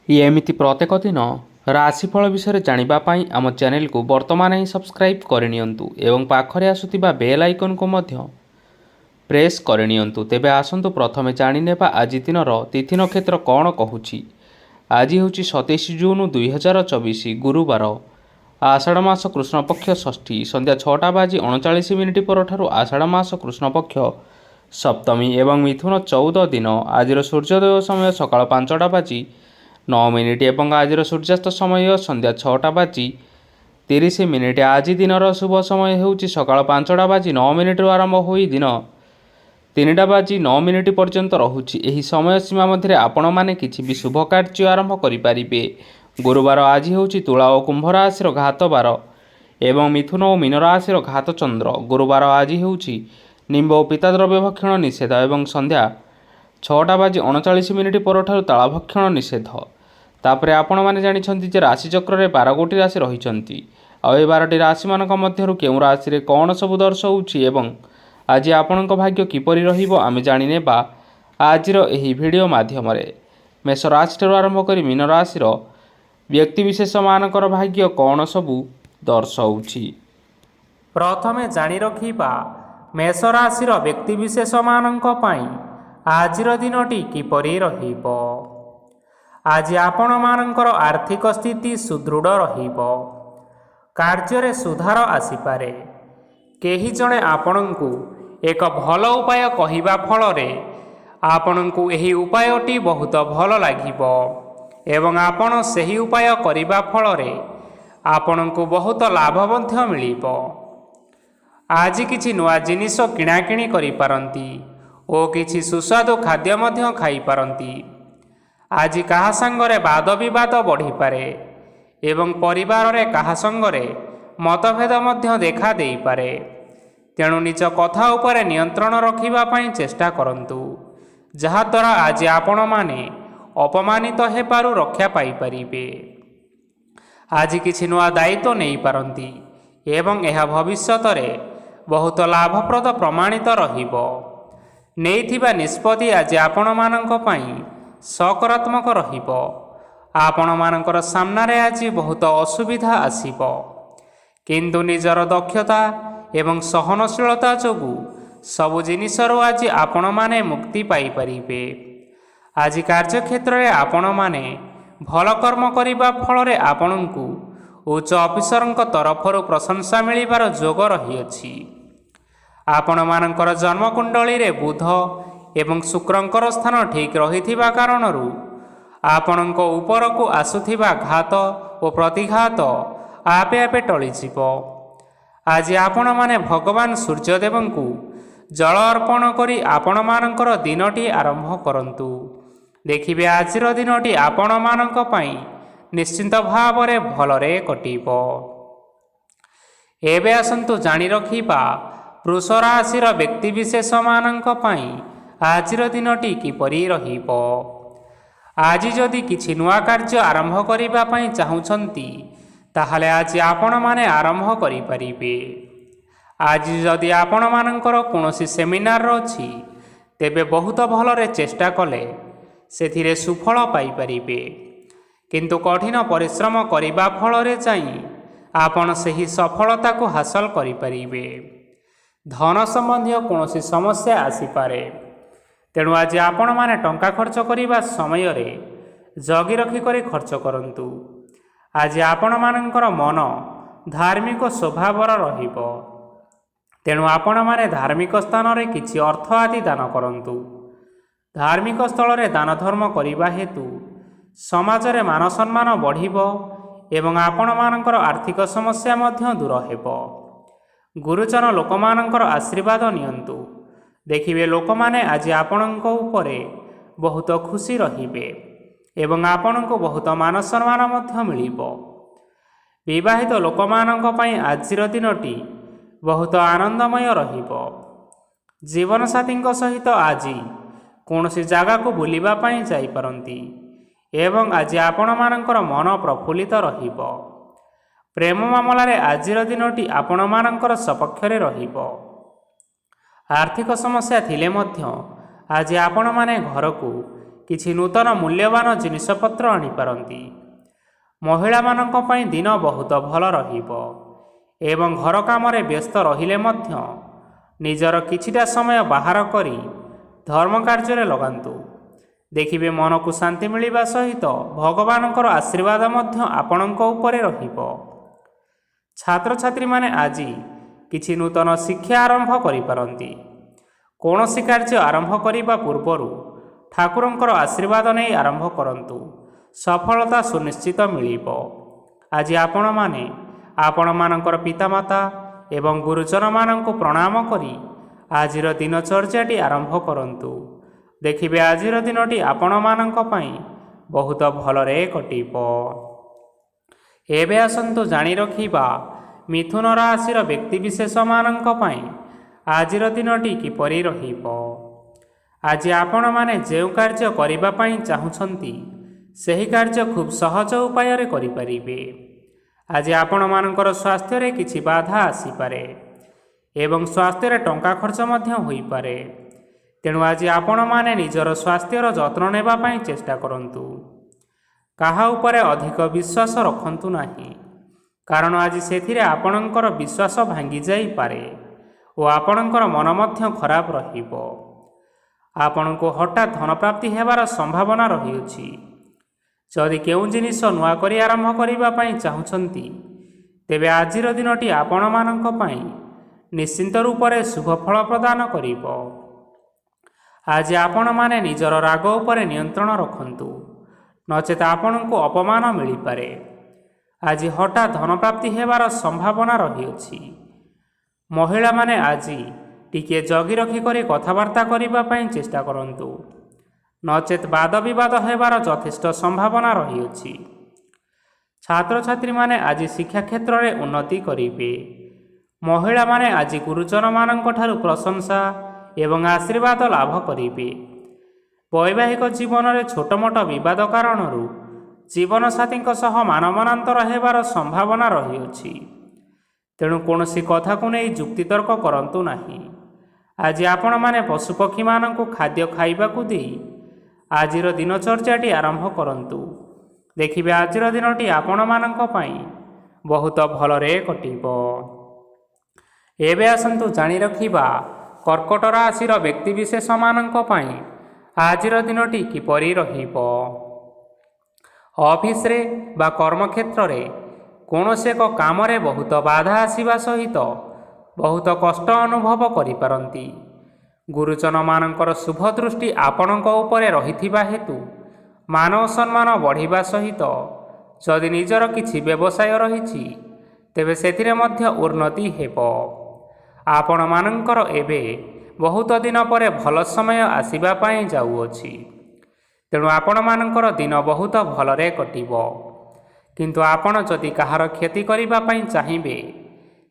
ଏମିତି ପ୍ରତ୍ୟେକ ଦିନ ରାଶିଫଳ ବିଷୟରେ ଜାଣିବା ପାଇଁ ଆମ ଚ୍ୟାନେଲକୁ ବର୍ତ୍ତମାନ ହିଁ ସବସ୍କ୍ରାଇବ୍ କରିନିଅନ୍ତୁ ଏବଂ ପାଖରେ ଆସୁଥିବା ବେଲ୍ ଆଇକନ୍କୁ ମଧ୍ୟ ପ୍ରେସ୍ କରିନିଅନ୍ତୁ। ତେବେ ଆସନ୍ତୁ ପ୍ରଥମେ ଜାଣିନେବା ଆଜି ଦିନର ତିଥି ନକ୍ଷତ୍ର କ'ଣ କହୁଛି। ଆଜି ହେଉଛି 27 ଜୁନ୍ 2024 ଗୁରୁବାର। ଆଷାଢ଼ ମାସ କୃଷ୍ଣପକ୍ଷ ଷଷ୍ଠୀ ସନ୍ଧ୍ୟା 6:39 ପରଠାରୁ ଆଷାଢ଼ ମାସ କୃଷ୍ଣପକ୍ଷ ସପ୍ତମୀ ଏବଂ ମିଥୁନ 14 ଦିନ। ଆଜିର ସୂର୍ଯ୍ୟୋଦୟ ସମୟ ସକାଳ 5:09 ଏବଂ ଆଜିର ସୂର୍ଯ୍ୟାସ୍ତ ସମୟ ସନ୍ଧ୍ୟା 6:30। ଆଜି ଦିନର ଶୁଭ ସମୟ ହେଉଛି ସକାଳ 5:09 ଆରମ୍ଭ ହୋଇ ଦିନ 3:09 ପର୍ଯ୍ୟନ୍ତ ରହୁଛି। ଏହି ସମୟ ସୀମା ମଧ୍ୟରେ ଆପଣମାନେ କିଛି ବି ଶୁଭ କାର୍ଯ୍ୟ ଆରମ୍ଭ କରିପାରିବେ। ଗୁରୁବାର ଆଜି ହେଉଛି ତୁଳା ଓ କୁମ୍ଭ ରାଶିର ଘାତ ବାର ଏବଂ ମିଥୁନ ଓ ମୀନ ରାଶିର ଘାତ ଚନ୍ଦ୍ର। ଗୁରୁବାର ଆଜି ହେଉଛି ନିମ୍ବ ଓ ପିତା ଦ୍ରବ୍ୟ ଭକ୍ଷଣ ନିଷେଧ ଏବଂ ସନ୍ଧ୍ୟା 6:39 ପରଠାରୁ ତାଳ ଭକ୍ଷଣ ନିଷେଧ। ତାପରେ ଆପଣମାନେ ଜାଣିଛନ୍ତି ଯେ ରାଶିଚକ୍ରରେ 12ଗୋଟି ରାଶି ରହିଛନ୍ତି। ଆଉ ଏ 12ଟି ରାଶିମାନଙ୍କ ମଧ୍ୟରୁ କେଉଁ ରାଶିରେ କ'ଣ ସବୁ ଦର୍ଶାଉଛି ଏବଂ ଆଜି ଆପଣଙ୍କ ଭାଗ୍ୟ କିପରି ରହିବ ଆମେ ଜାଣିନେବା ଆଜିର ଏହି ଭିଡ଼ିଓ ମାଧ୍ୟମରେ। ମେଷ ରାଶିଠାରୁ ଆରମ୍ଭ କରି ମୀନ ରାଶିର ବ୍ୟକ୍ତିବିଶେଷମାନଙ୍କର ଭାଗ୍ୟ କ'ଣ ସବୁ ଦର୍ଶାଉଛି। ପ୍ରଥମେ ଜାଣି ରଖିବା ମେଷ ରାଶିର ବ୍ୟକ୍ତିବିଶେଷମାନଙ୍କ ପାଇଁ ଆଜିର ଦିନଟି କିପରି ରହିବ। ଆଜି ଆପଣମାନଙ୍କର ଆର୍ଥିକ ସ୍ଥିତି ସୁଦୃଢ଼ ରହିବ। କାର୍ଯ୍ୟରେ ସୁଧାର ଆସିପାରେ। କେହି ଜଣେ ଆପଣଙ୍କୁ ଏକ ଭଲ ଉପାୟ କହିବା ଫଳରେ ଆପଣଙ୍କୁ ଏହି ଉପାୟଟି ବହୁତ ଭଲ ଲାଗିବ ଏବଂ ଆପଣ ସେହି ଉପାୟ କରିବା ଫଳରେ ଆପଣଙ୍କୁ ବହୁତ ଲାଭ ମଧ୍ୟ ମିଳିବ। ଆଜି କିଛି ନୂଆ ଜିନିଷ କିଣାକିଣି କରିପାରନ୍ତି ଓ କିଛି ସୁସ୍ୱାଦୁ ଖାଦ୍ୟ ମଧ୍ୟ ଖାଇପାରନ୍ତି। ଆଜି କାହା ସାଙ୍ଗରେ ବାଦ ବିବାଦ ବଢ଼ିପାରେ ଏବଂ ପରିବାରରେ କାହା ସଙ୍ଗରେ ମତଭେଦ ମଧ୍ୟ ଦେଖା ଦେଇପାରେ। ତେଣୁ ନିଜ କଥା ଉପରେ ନିୟନ୍ତ୍ରଣ ରଖିବା ପାଇଁ ଚେଷ୍ଟା କରନ୍ତୁ, ଯାହାଦ୍ୱାରା ଆଜି ଆପଣମାନେ ଅପମାନିତ ହେବାରୁ ରକ୍ଷା ପାଇପାରିବେ। ଆଜି କିଛି ନୂଆ ଦାୟିତ୍ୱ ନେଇପାରନ୍ତି ଏବଂ ଏହା ଭବିଷ୍ୟତରେ ବହୁତ ଲାଭପ୍ରଦ ପ୍ରମାଣିତ ରହିବ। ନେଇଥିବା ନିଷ୍ପତ୍ତି ଆଜି ଆପଣମାନଙ୍କ ପାଇଁ ସକାରାତ୍ମକ ରହିବ। ଆପଣମାନଙ୍କର ସାମ୍ନାରେ ଆଜି ବହୁତ ଅସୁବିଧା ଆସିବ, କିନ୍ତୁ ନିଜର ଦକ୍ଷତା ଏବଂ ସହନଶୀଳତା ଯୋଗୁଁ ସବୁ ଜିନିଷରୁ ଆଜି ଆପଣମାନେ ମୁକ୍ତି ପାଇପାରିବେ। ଆଜି କାର୍ଯ୍ୟକ୍ଷେତ୍ରରେ ଆପଣମାନେ ଭଲ କର୍ମ କରିବା ଫଳରେ ଆପଣଙ୍କୁ ଉଚ୍ଚ ଅଫିସରଙ୍କ ତରଫରୁ ପ୍ରଶଂସା ମିଳିବାର ଯୋଗ ରହିଅଛି। ଆପଣମାନଙ୍କର ଜନ୍ମକୁଣ୍ଡଳୀରେ ବୁଧ ଏବଂ ଶୁକ୍ରଙ୍କର ସ୍ଥାନ ଠିକ୍ ରହିଥିବା କାରଣରୁ ଆପଣଙ୍କ ଉପରକୁ ଆସୁଥିବା ଘାତ ଓ ପ୍ରତିଘାତ ଆପେ ଆପେ ଟଳିଯିବ। ଆଜି ଆପଣମାନେ ଭଗବାନ ସୂର୍ଯ୍ୟଦେବଙ୍କୁ ଜଳ ଅର୍ପଣ କରି ଆପଣମାନଙ୍କର ଦିନଟି ଆରମ୍ଭ କରନ୍ତୁ। ଦେଖିବେ ଆଜିର ଦିନଟି ଆପଣମାନଙ୍କ ପାଇଁ ନିଶ୍ଚିନ୍ତ ଭାବରେ ଭଲରେ କଟିବ। ଏବେ ଆସନ୍ତୁ ଜାଣି ରଖିବା ବୃଷ ରାଶିର ବ୍ୟକ୍ତିବିଶେଷମାନଙ୍କ ପାଇଁ ଆଜିର ଦିନଟି କିପରି ରହିବ। ଆଜି ଯଦି କିଛି ନୂଆ କାର୍ଯ୍ୟ ଆରମ୍ଭ କରିବା ପାଇଁ ଚାହୁଁଛନ୍ତି ତାହେଲେ ଆଜି ଆପଣମାନେ ଆରମ୍ଭ କରିପାରିବେ। ଆଜି ଯଦି ଆପଣମାନଙ୍କର କୌଣସି ସେମିନାର ଅଛି ତେବେ ବହୁତ ଭଲରେ ଚେଷ୍ଟା କଲେ ସେଥିରେ ସୁଫଳ ପାଇପାରିବେ, କିନ୍ତୁ କଠିନ ପରିଶ୍ରମ କରିବା ଫଳରେ ଯାଇ ଆପଣ ସେହି ସଫଳତାକୁ ହାସଲ କରିପାରିବେ। ଧନ ସମ୍ବନ୍ଧୀୟ କୌଣସି ସମସ୍ୟା ଆସିପାରେ, ତେଣୁ ଆଜି ଆପଣମାନେ ଟଙ୍କା ଖର୍ଚ୍ଚ କରିବା ସମୟରେ ଜଗି ରଖିକରି ଖର୍ଚ୍ଚ କରନ୍ତୁ। ଆଜି ଆପଣମାନଙ୍କର ମନ ଧାର୍ମିକ ସ୍ୱଭାବର ରହିବ, ତେଣୁ ଆପଣମାନେ ଧାର୍ମିକ ସ୍ଥାନରେ କିଛି ଅର୍ଥ ଆଦି ଦାନ କରନ୍ତୁ। ଧାର୍ମିକ ସ୍ଥଳରେ ଦାନ ଧର୍ମ କରିବା ହେତୁ ସମାଜରେ ମାନ ସମ୍ମାନ ବଢ଼ିବ ଏବଂ ଆପଣମାନଙ୍କର ଆର୍ଥିକ ସମସ୍ୟା ମଧ୍ୟ ଦୂର ହେବ। ଗୁରୁଜନ ଲୋକମାନଙ୍କର ଆଶୀର୍ବାଦ ନିଅନ୍ତୁ। ଦେଖିବେ ଲୋକମାନେ ଆଜି ଆପଣଙ୍କ ଉପରେ ବହୁତ ଖୁସି ରହିବେ ଏବଂ ଆପଣଙ୍କୁ ବହୁତ ମାନ ସମ୍ମାନ ମଧ୍ୟ ମିଳିବ। ବିବାହିତ ଲୋକମାନଙ୍କ ପାଇଁ ଆଜିର ଦିନଟି ବହୁତ ଆନନ୍ଦମୟ ରହିବ। ଜୀବନସାଥୀଙ୍କ ସହିତ ଆଜି କୌଣସି ଜାଗାକୁ ବୁଲିବା ପାଇଁ ଯାଇପାରନ୍ତି ଏବଂ ଆଜି ଆପଣମାନଙ୍କର ମନ ପ୍ରଫୁଲ୍ଲିତ ରହିବ। ପ୍ରେମ ମାମଲାରେ ଆଜିର ଦିନଟି ଆପଣମାନଙ୍କର ସପକ୍ଷରେ ରହିବ। ଆର୍ଥିକ ସମସ୍ୟା ଥିଲେ ମଧ୍ୟ ଆଜି ଆପଣମାନେ ଘରକୁ କିଛି ନୂତନ ମୂଲ୍ୟବାନ ଜିନିଷପତ୍ର ଆଣିପାରନ୍ତି। ମହିଳାମାନଙ୍କ ପାଇଁ ଦିନ ବହୁତ ଭଲ ରହିବ ଏବଂ ଘର କାମରେ ବ୍ୟସ୍ତ ରହିଲେ ମଧ୍ୟ ନିଜର କିଛିଟା ସମୟ ବାହାର କରି ଧର୍ମ କାର୍ଯ୍ୟରେ ଲଗାନ୍ତୁ। ଦେଖିବେ ମନକୁ ଶାନ୍ତି ମିଳିବା ସହିତ ଭଗବାନଙ୍କର ଆଶୀର୍ବାଦ ମଧ୍ୟ ଆପଣଙ୍କ ଉପରେ ରହିବ। ଛାତ୍ରଛାତ୍ରୀମାନେ ଆଜି କିଛି ନୂତନ ଶିକ୍ଷା ଆରମ୍ଭ କରିପାରନ୍ତି। କୌଣସି କାର୍ଯ୍ୟ ଆରମ୍ଭ କରିବା ପୂର୍ବରୁ ଠାକୁରଙ୍କର ଆଶୀର୍ବାଦ ନେଇ ଆରମ୍ଭ କରନ୍ତୁ। ସଫଳତା ସୁନିଶ୍ଚିତ ମିଳିବ। ଆଜି ଆପଣମାନେ ଆପଣମାନଙ୍କର ପିତାମାତା ଏବଂ ଗୁରୁଜନମାନଙ୍କୁ ପ୍ରଣାମ କରି ଆଜିର ଦିନଚର୍ଯ୍ୟାଟି ଆରମ୍ଭ କରନ୍ତୁ। ଦେଖିବେ ଆଜିର ଦିନଟି ଆପଣମାନଙ୍କ ପାଇଁ ବହୁତ ଭଲରେ କଟିବ। ଏବେ ଆସନ୍ତୁ ଜାଣି ରଖିବା ମିଥୁନ ରାଶିର ବ୍ୟକ୍ତିବିଶେଷମାନଙ୍କ ପାଇଁ ଆଜିର ଦିନଟି କିପରି ରହିବ। ଆଜି ଆପଣମାନେ ଯେଉଁ କାର୍ଯ୍ୟ କରିବା ପାଇଁ ଚାହୁଁଛନ୍ତି ସେହି କାର୍ଯ୍ୟ ଖୁବ୍ ସହଜ ଉପାୟରେ କରିପାରିବେ। ଆଜି ଆପଣମାନଙ୍କର ସ୍ୱାସ୍ଥ୍ୟରେ କିଛି ବାଧା ଆସିପାରେ ଏବଂ ସ୍ୱାସ୍ଥ୍ୟରେ ଟଙ୍କା ଖର୍ଚ୍ଚ ମଧ୍ୟ ହୋଇପାରେ। ତେଣୁ ଆଜି ଆପଣମାନେ ନିଜର ସ୍ୱାସ୍ଥ୍ୟର ଯତ୍ନ ନେବା ପାଇଁ ଚେଷ୍ଟା କରନ୍ତୁ। କାହା ଉପରେ ଅଧିକ ବିଶ୍ୱାସ ରଖନ୍ତୁ ନାହିଁ, କାରଣ ଆଜି ସେଥିରେ ଆପଣଙ୍କର ବିଶ୍ୱାସ ଭାଙ୍ଗି ଯାଇପାରେ ଓ ଆପଣଙ୍କର ମନ ମଧ୍ୟ ଖରାପ ରହିବ। ଆପଣଙ୍କୁ ହଠାତ୍ ଧନପ୍ରାପ୍ତି ହେବାର ସମ୍ଭାବନା ରହିଅଛି। ଯଦି କେଉଁ ଜିନିଷ ନୂଆ କରି ଆରମ୍ଭ କରିବା ପାଇଁ ଚାହୁଁଛନ୍ତି ତେବେ ଆଜିର ଦିନଟି ଆପଣମାନଙ୍କ ପାଇଁ ନିଶ୍ଚିନ୍ତ ରୂପରେ ଶୁଭ ଫଳ ପ୍ରଦାନ କରିବ। ଆଜି ଆପଣମାନେ ନିଜର ରାଗ ଉପରେ ନିୟନ୍ତ୍ରଣ ରଖନ୍ତୁ, ନଚେତ୍ ଆପଣଙ୍କୁ ଅପମାନ ମିଳିପାରେ। ଆଜି ହଠାତ୍ ଧନପ୍ରାପ୍ତି ହେବାର ସମ୍ଭାବନା ରହିଅଛି। ମହିଳାମାନେ ଆଜି ଟିକିଏ ଜଗି ରଖି କରି କଥାବାର୍ତ୍ତା କରିବା ପାଇଁ ଚେଷ୍ଟା କରନ୍ତୁ, ନଚେତ୍ ବାଦ ବିବାଦ ହେବାର ଯଥେଷ୍ଟ ସମ୍ଭାବନା ରହିଅଛି। ଛାତ୍ରଛାତ୍ରୀମାନେ ଆଜି ଶିକ୍ଷା କ୍ଷେତ୍ରରେ ଉନ୍ନତି କରିବେ। ମହିଳାମାନେ ଆଜି ଗୁରୁଜନମାନଙ୍କ ଠାରୁ ପ୍ରଶଂସା ଏବଂ ଆଶୀର୍ବାଦ ଲାଭ କରିବେ। ବୈବାହିକ ଜୀବନରେ ଛୋଟମୋଟ ବିବାଦ କାରଣରୁ ଜୀବନସାଥୀଙ୍କ ସହ ମାନମନାନ୍ତର ହେବାର ସମ୍ଭାବନା ରହିଅଛି। ତେଣୁ କୌଣସି କଥାକୁ ନେଇ ଯୁକ୍ତିତର୍କ କରନ୍ତୁ ନାହିଁ। ଆଜି ଆପଣମାନେ ପଶୁପକ୍ଷୀମାନଙ୍କୁ ଖାଦ୍ୟ ଖାଇବାକୁ ଦେଇ ଆଜିର ଦିନଚର୍ଯ୍ୟାଟି ଆରମ୍ଭ କରନ୍ତୁ। ଦେଖିବେ ଆଜିର ଦିନଟି ଆପଣମାନଙ୍କ ପାଇଁ ବହୁତ ଭଲରେ କଟିବ। ଏବେ ଆସନ୍ତୁ ଜାଣି ରଖିବା କର୍କଟ ରାଶିର ବ୍ୟକ୍ତିବିଶେଷମାନଙ୍କ ପାଇଁ ଆଜିର ଦିନଟି କିପରି ରହିବ। ଅଫିସରେ ବା କର୍ମକ୍ଷେତ୍ରରେ କୌଣସି ଏକ କାମରେ ବହୁତ ବାଧା ଆସିବା ସହିତ ବହୁତ କଷ୍ଟ ଅନୁଭବ କରିପାରନ୍ତି। ଗୁରୁଜନମାନଙ୍କର ଶୁଭ ଦୃଷ୍ଟି ଆପଣଙ୍କ ଉପରେ ରହିଥିବା ହେତୁ ମାନ ଓ ସମ୍ମାନ ବଢ଼ିବା ସହିତ ଯଦି ନିଜର କିଛି ବ୍ୟବସାୟ ରହିଛି ତେବେ ସେଥିରେ ମଧ୍ୟ ଉନ୍ନତି ହେବ। ଆପଣମାନଙ୍କର ଏବେ ବହୁତ ଦିନ ପରେ ଭଲ ସମୟ ଆସିବା ପାଇଁ ଯାଉଅଛି। ତେଣୁ ଆପଣମାନଙ୍କର ଦିନ ବହୁତ ଭଲରେ କଟିବ। କିନ୍ତୁ ଆପଣ ଯଦି କାହାର କ୍ଷତି କରିବା ପାଇଁ ଚାହିଁବେ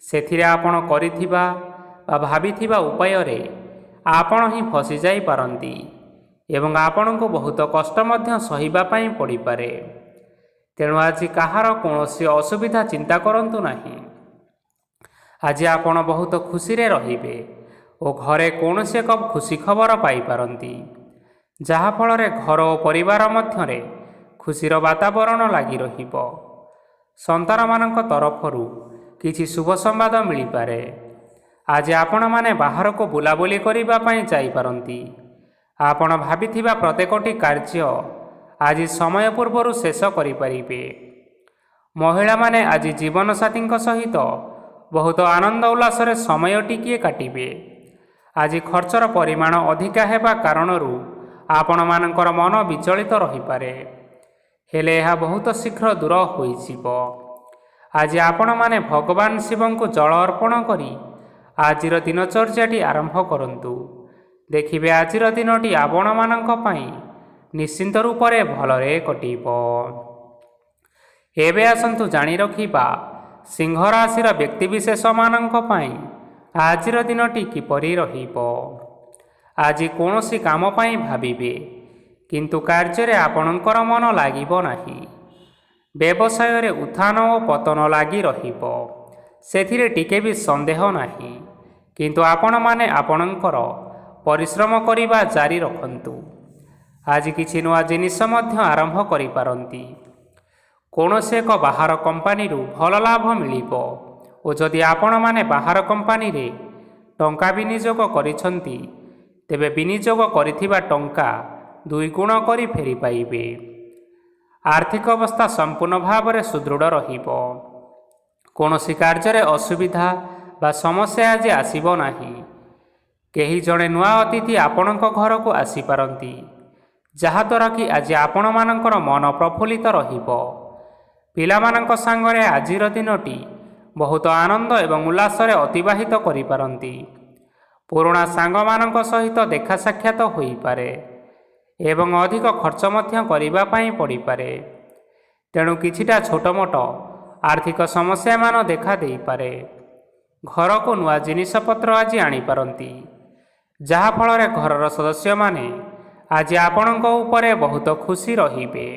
ସେଥିରେ ଆପଣ କରିଥିବା ବା ଭାବିଥିବା ଉପାୟରେ ଆପଣ ହିଁ ଫସି ଯାଇପାରନ୍ତି ଏବଂ ଆପଣଙ୍କୁ ବହୁତ କଷ୍ଟ ମଧ୍ୟ ସହିବା ପାଇଁ ପଡ଼ିପାରେ। ତେଣୁ ଆଜି କାହାର କୌଣସି ଅସୁବିଧା ଚିନ୍ତା କରନ୍ତୁ ନାହିଁ। ଆଜି ଆପଣ ବହୁତ ଖୁସିରେ ରହିବେ ଓ ଘରେ କୌଣସି ଏକ ଖୁସି ଖବର ପାଇପାରନ୍ତି, ଯାହାଫଳରେ ଘର ଓ ପରିବାର ମଧ୍ୟରେ ଖୁସିର ବାତାବରଣ ଲାଗି ରହିବ। ସନ୍ତାନମାନଙ୍କ ତରଫରୁ କିଛି ଶୁଭ ସମ୍ବାଦ ମିଳିପାରେ। ଆଜି ଆପଣମାନେ ବାହାରକୁ ବୁଲାବୁଲି କରିବା ପାଇଁ ଯାଇପାରନ୍ତି। ଆପଣ ଭାବିଥିବା ପ୍ରତ୍ୟେକଟି କାର୍ଯ୍ୟ ଆଜି ସମୟ ପୂର୍ବରୁ ଶେଷ କରିପାରିବେ। ମହିଳାମାନେ ଆଜି ଜୀବନସାଥୀଙ୍କ ସହିତ ବହୁତ ଆନନ୍ଦ ଉଲ୍ଲାସରେ ସମୟ ଟିକିଏ କାଟିବେ। ଆଜି ଖର୍ଚ୍ଚର ପରିମାଣ ଅଧିକା ହେବା କାରଣରୁ ଆପଣମାନଙ୍କର ମନ ବିଚଳିତ ରହିପାରେ, ହେଲେ ଏହା ବହୁତ ଶୀଘ୍ର ଦୂର ହୋଇଯିବ। ଆଜି ଆପଣମାନେ ଭଗବାନ ଶିବଙ୍କୁ ଜଳ ଅର୍ପଣ କରି ଆଜିର ଦିନଚର୍ଯ୍ୟାଟି ଆରମ୍ଭ କରନ୍ତୁ। ଦେଖିବେ ଆଜିର ଦିନଟି ଆପଣମାନଙ୍କ ପାଇଁ ନିଶ୍ଚିନ୍ତ ରୂପରେ ଭଲରେ କଟିବ। ଏବେ ଆସନ୍ତୁ ଜାଣି ରଖିବା ସିଂହ ରାଶିର ବ୍ୟକ୍ତିବିଶେଷମାନଙ୍କ ପାଇଁ ଆଜିର ଦିନଟି କିପରି ରହିବ। ଆଜି କୌଣସି କାମ ପାଇଁ ଭାବିବେ, କିନ୍ତୁ କାର୍ଯ୍ୟରେ ଆପଣଙ୍କର ମନ ଲାଗିବ ନାହିଁ। ବ୍ୟବସାୟରେ ଉତ୍ଥାନ ଓ ପତନ ଲାଗି ରହିବ, ସେଥିରେ ଟିକେ ବି ସନ୍ଦେହ ନାହିଁ। କିନ୍ତୁ ଆପଣମାନେ ଆପଣଙ୍କର ପରିଶ୍ରମ କରିବା ଜାରି ରଖନ୍ତୁ। ଆଜି କିଛି ନୂଆ ଜିନିଷ ମଧ୍ୟ ଆରମ୍ଭ କରିପାରନ୍ତି। କୌଣସି ଏକ ବାହାର କମ୍ପାନୀରୁ ଭଲ ଲାଭ ମିଳିବ ଓ ଯଦି ଆପଣମାନେ ବାହାର କମ୍ପାନୀରେ ଟଙ୍କା ବିନିଯୋଗ କରିଛନ୍ତି ତେବେ ବିନିଯୋଗ କରିଥିବା ଟଙ୍କା 2 ଗୁଣ କରି ଫେରି ପାଇବେ। ଆର୍ଥିକ ଅବସ୍ଥା ସମ୍ପୂର୍ଣ୍ଣ ଭାବରେ ସୁଦୃଢ଼ ରହିବ। କୌଣସି କାର୍ଯ୍ୟରେ ଅସୁବିଧା ବା ସମସ୍ୟା ଆଜି ଆସିବ ନାହିଁ। କେହି ଜଣେ ନୂଆ ଅତିଥି ଆପଣଙ୍କ ଘରକୁ ଆସିପାରନ୍ତି, ଯାହାଦ୍ୱାରା କି ଆଜି ଆପଣମାନଙ୍କର ମନ ପ୍ରଫୁଲ୍ଲିତ ରହିବ। ପିଲାମାନଙ୍କ ସାଙ୍ଗରେ ଆଜିର ଦିନଟି ବହୁତ ଆନନ୍ଦ ଏବଂ ଉଲ୍ଲାସରେ ଅତିବାହିତ କରିପାରନ୍ତି। ପୁରୁଣା ସାଙ୍ଗମାନଙ୍କ ସହିତ ଦେଖା ସାକ୍ଷାତ ହୋଇପାରେ ଏବଂ ଅଧିକ ଖର୍ଚ୍ଚ ମଧ୍ୟ କରିବା ପାଇଁ ପଡ଼ିପାରେ। ତେଣୁ କିଛିଟା ଛୋଟମୋଟ ଆର୍ଥିକ ସମସ୍ୟାମାନ ଦେଖା ଦେଇପାରେ। ଘରକୁ ନୂଆ ଜିନିଷପତ୍ର ଆଜି ଆଣିପାରନ୍ତି, ଯାହାଫଳରେ ଘରର ସଦସ୍ୟମାନେ ଆଜି ଆପଣଙ୍କ ଉପରେ ବହୁତ ଖୁସି ରହିବେ।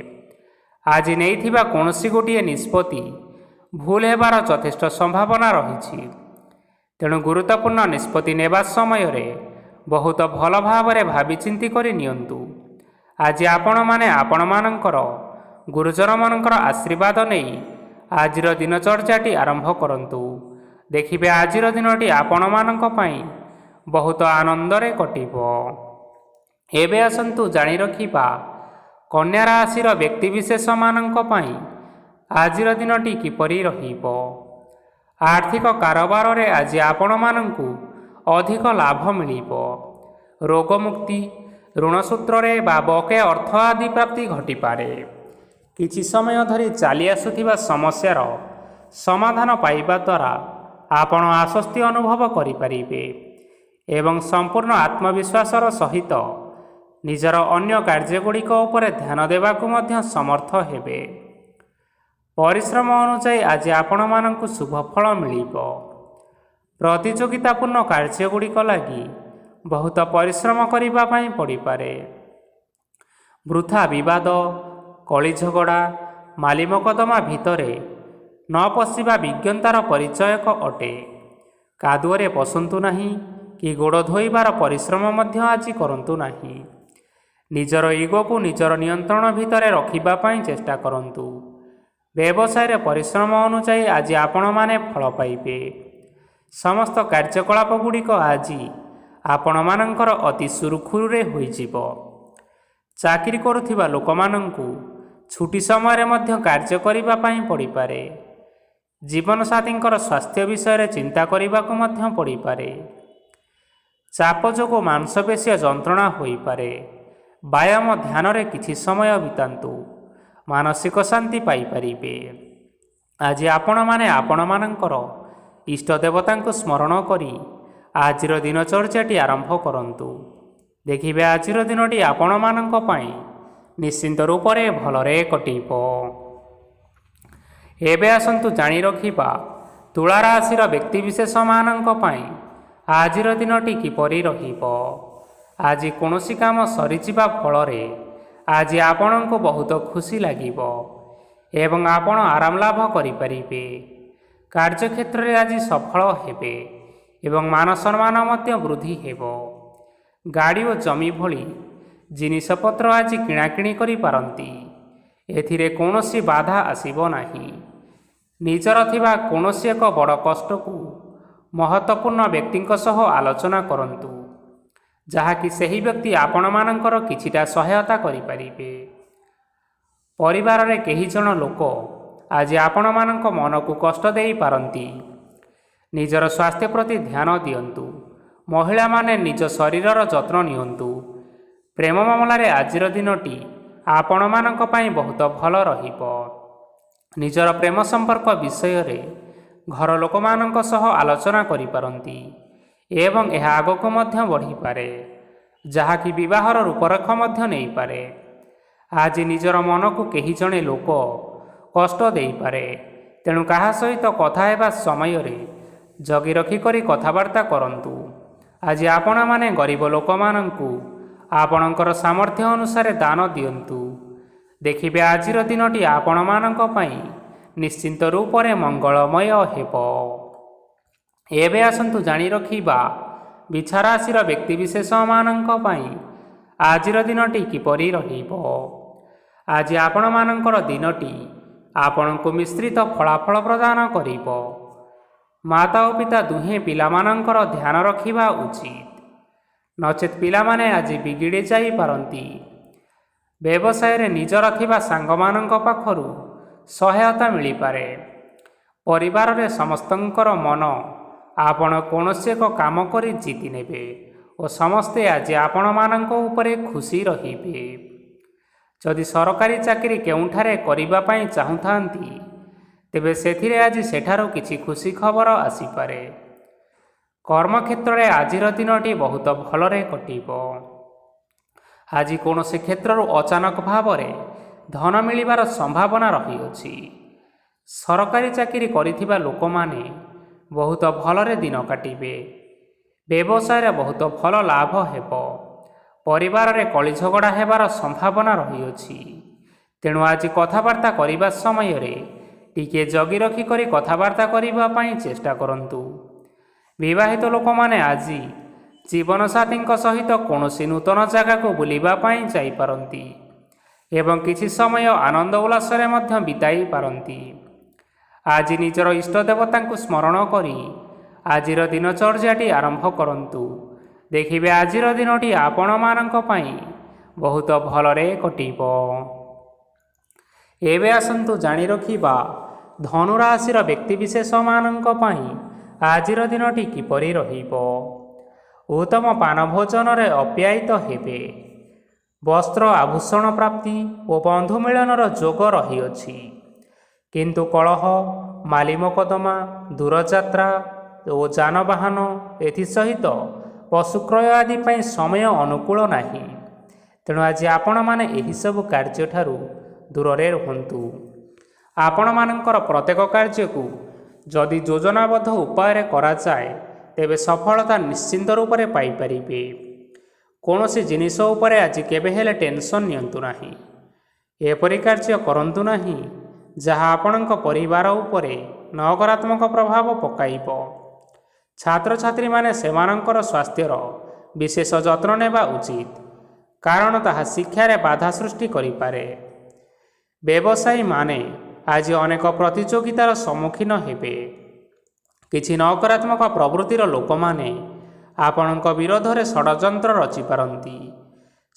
ଆଜି ନେଇଥିବା କୌଣସି ଗୋଟିଏ ନିଷ୍ପତ୍ତି ଭୁଲ ହେବାର ଯଥେଷ୍ଟ ସମ୍ଭାବନା ରହିଛି। ତେଣୁ ଗୁରୁତ୍ୱପୂର୍ଣ୍ଣ ନିଷ୍ପତ୍ତି ନେବା ସମୟରେ ବହୁତ ଭଲ ଭାବରେ ଭାବିଚିନ୍ତି କରି ନିଅନ୍ତୁ। ଆଜି ଆପଣମାନେ ଆପଣମାନଙ୍କର ଗୁରୁଜନମାନଙ୍କର ଆଶୀର୍ବାଦ ନେଇ ଆଜିର ଦିନଚର୍ଯ୍ୟାଟି ଆରମ୍ଭ କରନ୍ତୁ। ଦେଖିବେ ଆଜିର ଦିନଟି ଆପଣମାନଙ୍କ ପାଇଁ ବହୁତ ଆନନ୍ଦରେ କଟିବ। ଏବେ ଆସନ୍ତୁ ଜାଣି ରଖିବା କନ୍ୟା ରାଶିର ବ୍ୟକ୍ତିବିଶେଷମାନଙ୍କ ପାଇଁ ଆଜିର ଦିନଟି କିପରି ରହିବ। ଆର୍ଥିକ କାରବାରରେ ଆଜି ଆପଣମାନଙ୍କୁ ଅଧିକ ଲାଭ ମିଳିବ। ରୋଗମୁକ୍ତି, ଋଣ ସୂତ୍ରରେ ବା ବକେୟା ଅର୍ଥ ଆଦି ପ୍ରାପ୍ତି ଘଟିପାରେ। କିଛି ସମୟ ଧରି ଚାଲି ଆସୁଥିବା ସମସ୍ୟାର ସମାଧାନ ପାଇବା ଦ୍ୱାରା ଆପଣ ଆଶ୍ୱସ୍ତି ଅନୁଭବ କରିପାରିବେ ଏବଂ ସମ୍ପୂର୍ଣ୍ଣ ଆତ୍ମବିଶ୍ୱାସର ସହିତ ନିଜର ଅନ୍ୟ କାର୍ଯ୍ୟଗୁଡ଼ିକ ଉପରେ ଧ୍ୟାନ ଦେବାକୁ ମଧ୍ୟ ସମର୍ଥ ହେବେ। ପରିଶ୍ରମ ଅନୁଯାୟୀ ଆଜି ଆପଣମାନଙ୍କୁ ଶୁଭଫଳ ମିଳିବ। ପ୍ରତିଯୋଗିତାପୂର୍ଣ୍ଣ କାର୍ଯ୍ୟଗୁଡ଼ିକ ଲାଗି ବହୁତ ପରିଶ୍ରମ କରିବା ପାଇଁ ପଡ଼ିପାରେ। ବୃଥା ବିବାଦ, କଳିଝଗଡ଼ା, ମାଲିମକଦ୍ଦମା ଭିତରେ ନ ପଶିବା ବିଜ୍ଞତାର ପରିଚୟକ ଅଟେ। କାଦୁଅରେ ପଶନ୍ତୁ ନାହିଁ କି ଗୋଡ଼ ଧୋଇବାର ପରିଶ୍ରମ ମଧ୍ୟ ଆଜି କରନ୍ତୁ ନାହିଁ। ନିଜର ଇଗୋକୁ ନିଜର ନିୟନ୍ତ୍ରଣ ଭିତରେ ରଖିବା ପାଇଁ ଚେଷ୍ଟା କରନ୍ତୁ। ବ୍ୟବସାୟରେ ପରିଶ୍ରମ ଅନୁଯାୟୀ ଆଜି ଆପଣମାନେ ଫଳ ପାଇବେ। ସମସ୍ତ କାର୍ଯ୍ୟକଳାପ ଗୁଡ଼ିକ ଆଜି ଆପଣମାନଙ୍କର ଅତି ସୁରୁଖୁରୁରେ ହୋଇଯିବ। ଚାକିରି କରୁଥିବା ଲୋକମାନଙ୍କୁ ଛୁଟି ସମୟରେ ମଧ୍ୟ କାର୍ଯ୍ୟ କରିବା ପାଇଁ ପଡ଼ିପାରେ। ଜୀବନସାଥୀଙ୍କର ସ୍ୱାସ୍ଥ୍ୟ ବିଷୟରେ ଚିନ୍ତା କରିବାକୁ ମଧ୍ୟ ପଡ଼ିପାରେ। ଚାପ ଯୋଗୁଁ ମାଂସପେଶୀୟ ଯନ୍ତ୍ରଣା ହୋଇପାରେ। ବ୍ୟାୟାମ ଧ୍ୟାନରେ କିଛି ସମୟ ବିତାନ୍ତୁ, ମାନସିକ ଶାନ୍ତି ପାଇପାରିବେ। ଆଜି ଆପଣମାନେ ଆପଣମାନଙ୍କର ଇଷ୍ଟ ଦେବତାଙ୍କୁ ସ୍ମରଣ କରି ଆଜିର ଦିନଚର୍ଯ୍ୟାଟି ଆରମ୍ଭ କରନ୍ତୁ। ଦେଖିବେ ଆଜିର ଦିନଟି ଆପଣମାନଙ୍କ ପାଇଁ ନିଶ୍ଚିନ୍ତ ରୂପରେ ଭଲରେ କଟିବ। ଏବେ ଆସନ୍ତୁ ଜାଣି ରଖିବା ତୁଳା ରାଶିର ବ୍ୟକ୍ତିବିଶେଷମାନଙ୍କ ପାଇଁ ଆଜିର ଦିନଟି କିପରି ରହିବ। ଆଜି କୌଣସି କାମ ସରିଯିବା ଫଳରେ ଆଜି ଆପଣଙ୍କୁ ବହୁତ ଖୁସି ଲାଗିବ ଏବଂ ଆପଣ ଆରାମ ଲାଭ କରିପାରିବେ। କାର୍ଯ୍ୟକ୍ଷେତ୍ରରେ ଆଜି ସଫଳ ହେବେ ଏବଂ ମାନ ସମ୍ମାନ ମଧ୍ୟ ବୃଦ୍ଧି ହେବ। ଗାଡ଼ି ଓ ଜମି ଭଳି ଜିନିଷପତ୍ର ଆଜି କିଣାକିଣି କରିପାରନ୍ତି। ଏଥିରେ କୌଣସି ବାଧା ଆସିବ ନାହିଁ। ନିଜର ଥିବା କୌଣସି ଏକ ବଡ଼ କଷ୍ଟକୁ ମହତ୍ତ୍ୱପୂର୍ଣ୍ଣ ବ୍ୟକ୍ତିଙ୍କ ସହ ଆଲୋଚନା କରନ୍ତୁ, ଯାହାକି ସେହି ବ୍ୟକ୍ତି ଆପଣମାନଙ୍କର କିଛିଟା ସହାୟତା କରିପାରିବେ। ପରିବାରରେ କେହି ଜଣ ଲୋକ ଆଜି ଆପଣମାନଙ୍କ ମନକୁ କଷ୍ଟ ଦେଇପାରନ୍ତି। ନିଜର ସ୍ୱାସ୍ଥ୍ୟ ପ୍ରତି ଧ୍ୟାନ ଦିଅନ୍ତୁ। ମହିଳାମାନେ ନିଜ ଶରୀରର ଯତ୍ନ ନିଅନ୍ତୁ। ପ୍ରେମ ମାମଲାରେ ଆଜିର ଦିନଟି ଆପଣମାନଙ୍କ ପାଇଁ ବହୁତ ଭଲ ରହିବ। ନିଜର ପ୍ରେମ ସମ୍ପର୍କ ବିଷୟରେ ଘର ଲୋକମାନଙ୍କ ସହ ଆଲୋଚନା କରିପାରନ୍ତି ଏବଂ ଏହା ଆଗକୁ ମଧ୍ୟ ବଢ଼ିପାରେ, ଯାହାକି ବିବାହର ରୂପରେଖ ମଧ୍ୟ ନେଇପାରେ। ଆଜି ନିଜର ମନକୁ କେହି ଜଣେ ଲୋକ କଷ୍ଟ ଦେଇପାରେ, ତେଣୁ କାହା ସହିତ କଥା ହେବା ସମୟରେ ଜଗି ରଖିକରି କଥାବାର୍ତ୍ତା କରନ୍ତୁ। ଆଜି ଆପଣମାନେ ଗରିବ ଲୋକମାନଙ୍କୁ ଆପଣଙ୍କର ସାମର୍ଥ୍ୟ ଅନୁସାରେ ଦାନ ଦିଅନ୍ତୁ। ଦେଖିବେ ଆଜିର ଦିନଟି ଆପଣମାନଙ୍କ ପାଇଁ ନିଶ୍ଚିନ୍ତ ରୂପରେ ମଙ୍ଗଳମୟ ହେବ। ଏବେ ଆସନ୍ତୁ ଜାଣି ରଖିବା ବିଛା ରାଶିର ବ୍ୟକ୍ତିବିଶେଷମାନଙ୍କ ପାଇଁ ଆଜିର ଦିନଟି କିପରି ରହିବ। ଆଜି ଆପଣମାନଙ୍କର ଦିନଟି ଆପଣଙ୍କୁ ମିଶ୍ରିତ ଫଳାଫଳ ପ୍ରଦାନ କରିବ। ମାତା ଓ ପିତା ଦୁହେଁ ପିଲାମାନଙ୍କର ଧ୍ୟାନ ରଖିବା ଉଚିତ, ନଚେତ୍ ପିଲାମାନେ ଆଜି ବିଗିଡ଼ି ଯାଇପାରନ୍ତି। ବ୍ୟବସାୟରେ ନିଜର ଥିବା ସାଙ୍ଗମାନଙ୍କ ପାଖରୁ ସହାୟତା ମିଳିପାରେ। ପରିବାରରେ ସମସ୍ତଙ୍କର ମନ ଆପଣ କୌଣସି ଏକ କାମ କରି ଜିତି ନେବେ ଓ ସମସ୍ତେ ଆଜି ଆପଣମାନଙ୍କ ଉପରେ ଖୁସି ରହିବେ। ଯଦି ସରକାରୀ ଚାକିରି କେଉଁଠାରେ କରିବା ପାଇଁ ଚାହୁଁଥାନ୍ତି, ତେବେ ସେଥିରେ ଆଜି ସେଠାରୁ କିଛି ଖୁସି ଖବର ଆସିପାରେ। କର୍ମକ୍ଷେତ୍ରରେ ଆଜିର ଦିନଟି ବହୁତ ଭଲରେ କଟିବ। ଆଜି କୌଣସି କ୍ଷେତ୍ରରୁ ଅଚାନକ ଭାବରେ ଧନ ମିଳିବାର ସମ୍ଭାବନା ରହିଅଛି। ସରକାରୀ ଚାକିରି କରିଥିବା ଲୋକମାନେ ବହୁତ ଭଲରେ ଦିନ କାଟିବେ। ବ୍ୟବସାୟରେ ବହୁତ ଭଲ ଲାଭ ହେବ। ପରିବାରରେ କଳିଝଗଡ଼ା ହେବାର ସମ୍ଭାବନା ରହିଅଛି। ତେଣୁ ଆଜି କଥାବାର୍ତ୍ତା କରିବା ସମୟରେ ଟିକିଏ ଜଗି ରଖି କରି କଥାବାର୍ତ୍ତା କରିବା ପାଇଁ ଚେଷ୍ଟା କରନ୍ତୁ। ବିବାହିତ ଲୋକମାନେ ଆଜି ଜୀବନସାଥୀଙ୍କ ସହିତ କୌଣସି ନୂତନ ଜାଗାକୁ ବୁଲିବା ପାଇଁ ଯାଇପାରନ୍ତି ଏବଂ କିଛି ସମୟ ଆନନ୍ଦ ଉଲ୍ଲାସରେ ମଧ୍ୟ ବିତାଇ ପାରନ୍ତି। ଆଜି ନିଜର ଇଷ୍ଟ ଦେବତାଙ୍କୁ ସ୍ମରଣ କରି ଆଜିର ଦିନଚର୍ଯ୍ୟାଟି ଆରମ୍ଭ କରନ୍ତୁ। ଦେଖିବେ ଆଜିର ଦିନଟି ଆପଣମାନଙ୍କ ପାଇଁ ବହୁତ ଭଲରେ କଟିବ। ଏବେ ଆସନ୍ତୁ ଜାଣି ରଖିବା ଧନୁ ରାଶିର ବ୍ୟକ୍ତିବିଶେଷମାନଙ୍କ ପାଇଁ ଆଜିର ଦିନଟି କିପରି ରହିବ। ଉତ୍ତମ ପାନ ଭୋଜନରେ ଅପ୍ୟାୟିତ ହେବେ। ବସ୍ତ୍ର ଆଭୂଷଣ ପ୍ରାପ୍ତି ଓ ବନ୍ଧୁ ମିଳନର ଯୋଗ ରହିଅଛି। କିନ୍ତୁ କଳହ, ମାଲି ମକଦ୍ଦମା, ଦୂରଯାତ୍ରା ଓ ଯାନବାହନ ଏଥିସହିତ ପଶୁକ୍ରୟ ଆଦି ପାଇଁ ସମୟ ଅନୁକୂଳ ନାହିଁ। ତେଣୁ ଆଜି ଆପଣମାନେ ଏହିସବୁ କାର୍ଯ୍ୟଠାରୁ ଦୂରରେ ରୁହନ୍ତୁ। ଆପଣମାନଙ୍କର ପ୍ରତ୍ୟେକ କାର୍ଯ୍ୟକୁ ଯଦି ଯୋଜନାବଦ୍ଧ ଉପାୟରେ କରାଯାଏ, ତେବେ ସଫଳତା ନିଶ୍ଚିନ୍ତ ରୂପରେ ପାଇପାରିବେ। କୌଣସି ଜିନିଷ ଉପରେ ଆଜି କେବେ ହେଲେ ଟେନସନ୍ ନିଅନ୍ତୁ ନାହିଁ। ଏପରି କାର୍ଯ୍ୟ କରନ୍ତୁ ନାହିଁ ଯାହା ଆପଣଙ୍କ ପରିବାର ଉପରେ ନକାରାତ୍ମକ ପ୍ରଭାବ ପକାଇବ। ଛାତ୍ରଛାତ୍ରୀମାନେ ସେମାନଙ୍କର ସ୍ୱାସ୍ଥ୍ୟର ବିଶେଷ ଯତ୍ନ ନେବା ଉଚିତ, କାରଣ ତାହା ଶିକ୍ଷାରେ ବାଧା ସୃଷ୍ଟି କରିପାରେ। ବ୍ୟବସାୟୀମାନେ ଆଜି ଅନେକ ପ୍ରତିଯୋଗିତାର ସମ୍ମୁଖୀନ ହେବେ। କିଛି ନକାରାତ୍ମକ ପ୍ରବୃତ୍ତିର ଲୋକମାନେ ଆପଣଙ୍କ ବିରୋଧରେ ଷଡ଼ଯନ୍ତ୍ର ରଚିପାରନ୍ତି।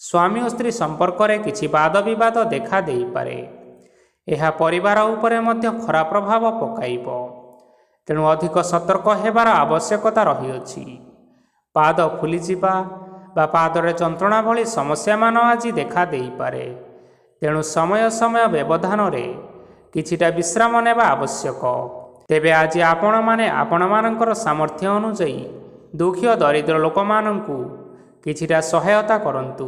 ସ୍ୱାମୀ ଓ ସ୍ତ୍ରୀ ସମ୍ପର୍କରେ କିଛି ବାଦ ବିବାଦ ଦେଖା ଦେଇପାରେ। ଏହା ପରିବାର ଉପରେ ମଧ୍ୟ ଖରାପ ପ୍ରଭାବ ପକାଇବ। ତେଣୁ ଅଧିକ ସତର୍କ ହେବାର ଆବଶ୍ୟକତା ରହିଅଛି। ପାଦ ଫୁଲିଯିବା ବା ପାଦରେ ଯନ୍ତ୍ରଣା ଭଳି ସମସ୍ୟାମାନ ଆଜି ଦେଖା ଦେଇପାରେ। ତେଣୁ ସମୟ ସମୟ ବ୍ୟବଧାନରେ କିଛିଟା ବିଶ୍ରାମ ନେବା ଆବଶ୍ୟକ। ତେବେ ଆଜି ଆପଣମାନେ ଆପଣମାନଙ୍କର ସାମର୍ଥ୍ୟ ଅନୁଯାୟୀ ଦୁଃଖୀ ଓ ଦରିଦ୍ର ଲୋକମାନଙ୍କୁ କିଛିଟା ସହାୟତା କରନ୍ତୁ।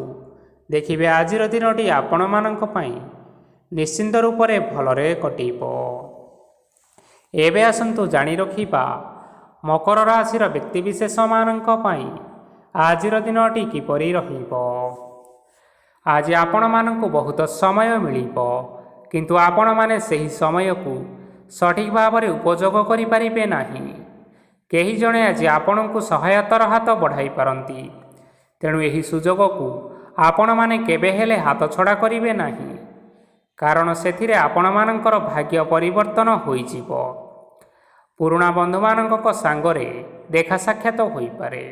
ଦେଖିବେ ଆଜିର ଦିନଟି ଆପଣମାନଙ୍କ ପାଇଁ ନିଶ୍ଚିନ୍ତ ରୂପରେ ଭଲରେ କଟିବ। ଏବେ ଆସନ୍ତୁ ଜାଣି ରଖିବା ମକର ରାଶିର ବ୍ୟକ୍ତିବିଶେଷମାନଙ୍କ ପାଇଁ ଆଜିର ଦିନଟି କିପରି ରହିବ। ଆଜି ଆପଣମାନଙ୍କୁ ବହୁତ ସମୟ ମିଳିବ, କିନ୍ତୁ ଆପଣମାନେ ସେହି ସମୟକୁ ସଠିକ୍ ଭାବରେ ଉପଯୋଗ କରିପାରିବେ ନାହିଁ। କେହି ଜଣେ ଆଜି ଆପଣଙ୍କୁ ସହାୟତାର ହାତ ବଢ଼ାଇ ପାରନ୍ତି। ତେଣୁ ଏହି ସୁଯୋଗକୁ ଆପଣମାନେ କେବେ ହେଲେ ହାତଛଡ଼ା କରିବେ ନାହିଁ, କାରଣ ସେଥିରେ ଆପଣମାନଙ୍କର ଭାଗ୍ୟ ପରିବର୍ତ୍ତନ ହୋଇଯିବ। ପୁରୁଣା ବନ୍ଧୁମାନଙ୍କ ସାଙ୍ଗରେ ଦେଖା ସାକ୍ଷାତ ହୋଇପାରେ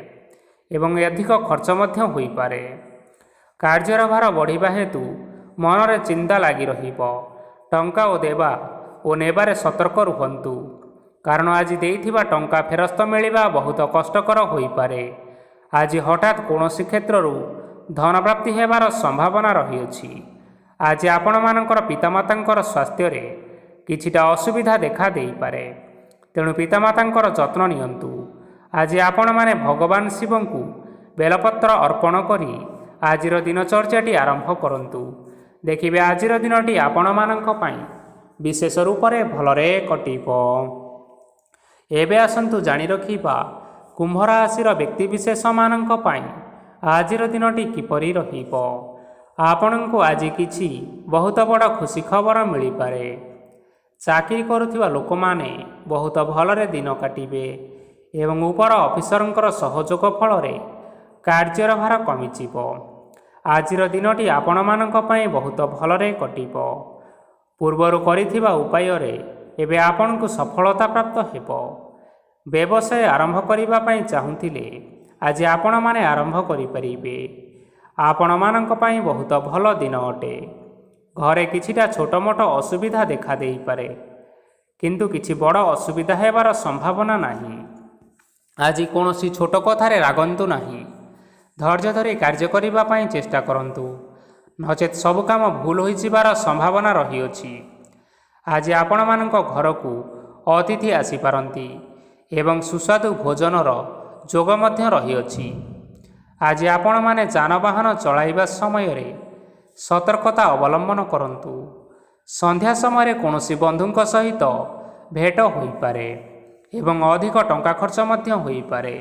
ଏବଂ ଅଧିକ ଖର୍ଚ୍ଚ ମଧ୍ୟ ହୋଇପାରେ। କାର୍ଯ୍ୟର ଭାର ବଢ଼ିବା ହେତୁ ମନରେ ଚିନ୍ତା ଲାଗି ରହିବ। ଟଙ୍କା ଦେବା ଓ ନେବାରେ ସତର୍କ ରୁହନ୍ତୁ, କାରଣ ଆଜି ଦେଇଥିବା ଟଙ୍କା ଫେରସ୍ତ ମିଳିବା ବହୁତ କଷ୍ଟକର ହୋଇପାରେ। ଆଜି ହଠାତ୍ କୌଣସି କ୍ଷେତ୍ରରୁ ଧନପ୍ରାପ୍ତି ହେବାର ସମ୍ଭାବନା ରହିଅଛି। ଆଜି ଆପଣମାନଙ୍କର ପିତାମାତାଙ୍କର ସ୍ୱାସ୍ଥ୍ୟରେ କିଛିଟା ଅସୁବିଧା ଦେଖା ଦେଇପାରେ। ତେଣୁ ପିତାମାତାଙ୍କର ଯତ୍ନ ନିଅନ୍ତୁ। ଆଜି ଆପଣମାନେ ଭଗବାନ ଶିବଙ୍କୁ ବେଲପତ୍ର ଅର୍ପଣ କରି ଆଜିର ଦିନଚର୍ଯ୍ୟାଟି ଆରମ୍ଭ କରନ୍ତୁ। ଦେଖିବେ ଆଜିର ଦିନଟି ଆପଣମାନଙ୍କ ପାଇଁ ବିଶେଷ ରୂପରେ ଭଲରେ କଟିବ। ଏବେ ଆସନ୍ତୁ ଜାଣି ରଖିବା କୁମ୍ଭ ରାଶିର ବ୍ୟକ୍ତିବିଶେଷମାନଙ୍କ ପାଇଁ ଆଜିର ଦିନଟି କିପରି ରହିବ। ଆପଣଙ୍କୁ ଆଜି କିଛି ବହୁତ ବଡ଼ ଖୁସି ଖବର ମିଳିପାରେ। ଚାକିରି କରୁଥିବା ଲୋକମାନେ ବହୁତ ଭଲରେ ଦିନ କାଟିବେ ଏବଂ ଉପର ଅଫିସରଙ୍କର ସହଯୋଗ ଫଳରେ କାର୍ଯ୍ୟର ଭାର କମିଯିବ। ଆଜିର ଦିନଟି ଆପଣମାନଙ୍କ ପାଇଁ ବହୁତ ଭଲରେ କଟିବ। ପୂର୍ବରୁ କରିଥିବା ଉପାୟରେ ଏବେ ଆପଣଙ୍କୁ ସଫଳତା ପ୍ରାପ୍ତ ହେବ। ବ୍ୟବସାୟ ଆରମ୍ଭ କରିବା ପାଇଁ ଚାହୁଁଥିଲେ ଆଜି ଆପଣମାନେ ଆରମ୍ଭ କରିପାରିବେ। ଆପଣମାନଙ୍କ ପାଇଁ ବହୁତ ଭଲ ଦିନ ଅଟେ। ଘରେ କିଛିଟା ଛୋଟ ମୋଟ ଅସୁବିଧା ଦେଖାଦେଇପାରେ, କିନ୍ତୁ କିଛି ବଡ଼ ଅସୁବିଧା ହେବାର ସମ୍ଭାବନା ନାହିଁ। ଆଜି କୌଣସି ଛୋଟ କଥାରେ ରାଗନ୍ତୁ ନାହିଁ। ଧୈର୍ଯ୍ୟ ଧରି କାର୍ଯ୍ୟ କରିବା ପାଇଁ ଚେଷ୍ଟା କରନ୍ତୁ, ନଚେତ୍ ସବୁ କାମ ଭୁଲ ହୋଇଯିବାର ସମ୍ଭାବନା ରହିଅଛି। ଆଜି ଆପଣମାନଙ୍କ ଘରକୁ ଅତିଥି ଆସିପାରନ୍ତି ଏବଂ ସୁସ୍ୱାଦୁ ଭୋଜନର ଯୋଗ ମଧ୍ୟ ରହିଅଛି। ଆଜି ଆପଣମାନେ ଯାନବାହନ ଚଳାଇବା ସମୟରେ ସତର୍କତା ଅବଲମ୍ବନ କରନ୍ତୁ। ସନ୍ଧ୍ୟା ସମୟରେ କୌଣସି ବନ୍ଧୁଙ୍କ ସହିତ ଭେଟ ହୋଇପାରେ ଏବଂ ଅଧିକ ଟଙ୍କା ଖର୍ଚ୍ଚ ମଧ୍ୟ ହୋଇପାରେ,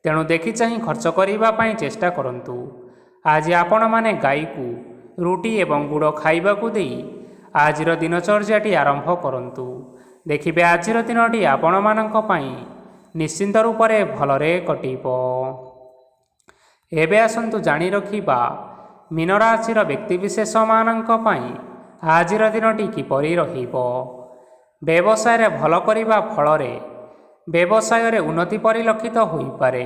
ତେଣୁ ଦେଖିଚାହିଁ ଖର୍ଚ୍ଚ କରିବା ପାଇଁ ଚେଷ୍ଟା କରନ୍ତୁ। ଆଜି ଆପଣମାନେ ଗାଈକୁ ରୁଟି ଏବଂ ଗୁଡ଼ ଖାଇବାକୁ ଦେଇ ଆଜିର ଦିନଚର୍ଯ୍ୟାଟି ଆରମ୍ଭ କରନ୍ତୁ। ଦେଖିବେ ଆଜିର ଦିନଟି ଆପଣମାନଙ୍କ ପାଇଁ ନିଶ୍ଚିନ୍ତ ରୂପରେ ଭଲରେ କଟିବ। ଏବେ ଆସନ୍ତୁ ଜାଣି ରଖିବା ମୀନ ରାଶିର ବ୍ୟକ୍ତିବିଶେଷମାନଙ୍କ ପାଇଁ ଆଜିର ଦିନଟି କିପରି ରହିବ। ବ୍ୟବସାୟରେ ଭଲ କରିବା ଫଳରେ ବ୍ୟବସାୟରେ ଉନ୍ନତି ପରିଲକ୍ଷିତ ହୋଇପାରେ।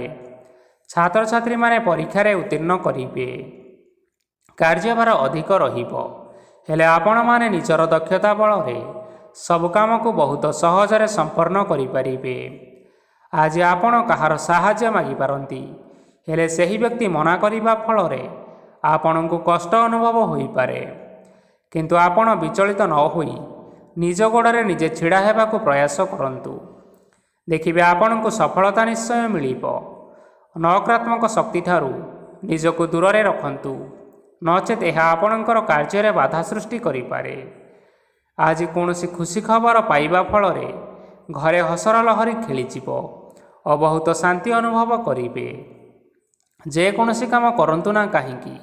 ଛାତ୍ରଛାତ୍ରୀମାନେ ପରୀକ୍ଷାରେ ଉତ୍ତୀର୍ଣ୍ଣ କରିବେ। କାର୍ଯ୍ୟଭାର ଅଧିକ ରହିବ, ହେଲେ ଆପଣମାନେ ନିଜର ଦକ୍ଷତା ବଳରେ ସବୁ କାମକୁ ବହୁତ ସହଜରେ ସମ୍ପନ୍ନ କରିପାରିବେ। ଆଜି ଆପଣ କାହାର ସାହାଯ୍ୟ ମାଗିପାରନ୍ତି, ହେଲେ ସେହି ବ୍ୟକ୍ତି ମନା କରିବା ଫଳରେ ଆପଣଙ୍କୁ କଷ୍ଟ ଅନୁଭବ ହୋଇପାରେ। କିନ୍ତୁ ଆପଣ ବିଚଳିତ ନ ହୋଇ ନିଜ ଗୋଡ଼ରେ ନିଜେ ଛିଡ଼ା ହେବାକୁ ପ୍ରୟାସ କରନ୍ତୁ। ଦେଖିବେ ଆପଣଙ୍କୁ ସଫଳତା ନିଶ୍ଚୟ ମିଳିବ। ନକାରାତ୍ମକ ଶକ୍ତିଠାରୁ ନିଜକୁ ଦୂରରେ ରଖନ୍ତୁ, ନଚେତ୍ ଏହା ଆପଣଙ୍କର କାର୍ଯ୍ୟରେ ବାଧା ସୃଷ୍ଟି କରିପାରେ। ଆଜି କୌଣସି ଖୁସି ଖବର ପାଇବା ଫଳରେ ଘରେ ହସର ଲହରୀ ଖେଳିଯିବ ଓ ବହୁତ ଶାନ୍ତି ଅନୁଭବ କରିବେ। ଯେକୌଣସି କାମ କରନ୍ତୁ ନା କାହିଁକି,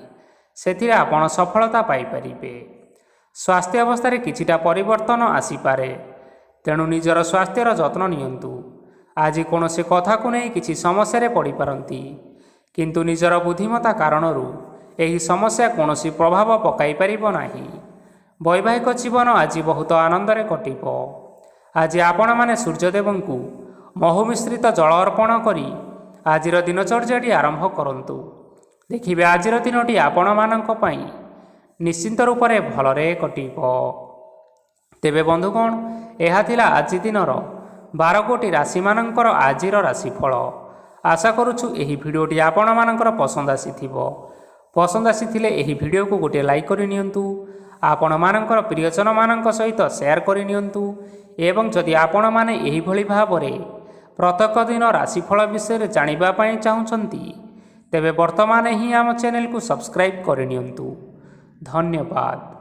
ସେଥିରେ ଆପଣ ସଫଳତା ପାଇପାରିବେ। ସ୍ୱାସ୍ଥ୍ୟ ଅବସ୍ଥାରେ କିଛିଟା ପରିବର୍ତ୍ତନ ଆସିପାରେ, ତେଣୁ ନିଜର ସ୍ୱାସ୍ଥ୍ୟର ଯତ୍ନ ନିଅନ୍ତୁ। ଆଜି କୌଣସି କଥାକୁ ନେଇ କିଛି ସମସ୍ୟାରେ ପଡ଼ିପାରନ୍ତି, କିନ୍ତୁ ନିଜର ବୁଦ୍ଧିମତ୍ତା କାରଣରୁ ଏହି ସମସ୍ୟା କୌଣସି ପ୍ରଭାବ ପକାଇପାରିବ ନାହିଁ। ବୈବାହିକ ଜୀବନ ଆଜି ବହୁତ ଆନନ୍ଦରେ କଟିବ। ଆଜି ଆପଣମାନେ ସୂର୍ଯ୍ୟଦେବଙ୍କୁ ମହୁ ମିଶ୍ରିତ ଜଳ ଅର୍ପଣ କରି ଆଜିର ଦିନଚର୍ଯ୍ୟାଟି ଆରମ୍ଭ କରନ୍ତୁ। ଦେଖିବେ ଆଜିର ଦିନଟି ଆପଣମାନଙ୍କ ପାଇଁ ନିଶ୍ଚିନ୍ତ ରୂପରେ ଭଲରେ କଟିବ। ତେବେ ବନ୍ଧୁଗଣ, ଏହା ଥିଲା ଆଜି ଦିନର 12 ଗୋଟି ରାଶିମାନଙ୍କର ଆଜିର ରାଶିଫଳ। ଆଶା କରୁଛୁ ଏହି ଭିଡ଼ିଓଟି ଆପଣମାନଙ୍କର ପସନ୍ଦ ଆସିଥିବ। ପସନ୍ଦ ଆସିଥିଲେ ଏହି ଭିଡ଼ିଓକୁ ଗୋଟିଏ ଲାଇକ୍ କରିନିଅନ୍ତୁ। ଆପଣମାନଙ୍କର ପ୍ରିୟଜନମାନଙ୍କ ସହିତ ସେୟାର କରିନିଅନ୍ତୁ ଏବଂ ଯଦି ଆପଣମାନେ ଏହିଭଳି ଭାବରେ ପ୍ରତ୍ୟେକ ଦିନ ରାଶିଫଳ ବିଷୟରେ ଜାଣିବା ପାଇଁ ଚାହୁଁଛନ୍ତି, ତେବେ ବର୍ତ୍ତମାନ ହିଁ ଆମ ଚ୍ୟାନେଲକୁ ସବସ୍କ୍ରାଇବ୍ କରିନିଅନ୍ତୁ। ଧନ୍ୟବାଦ।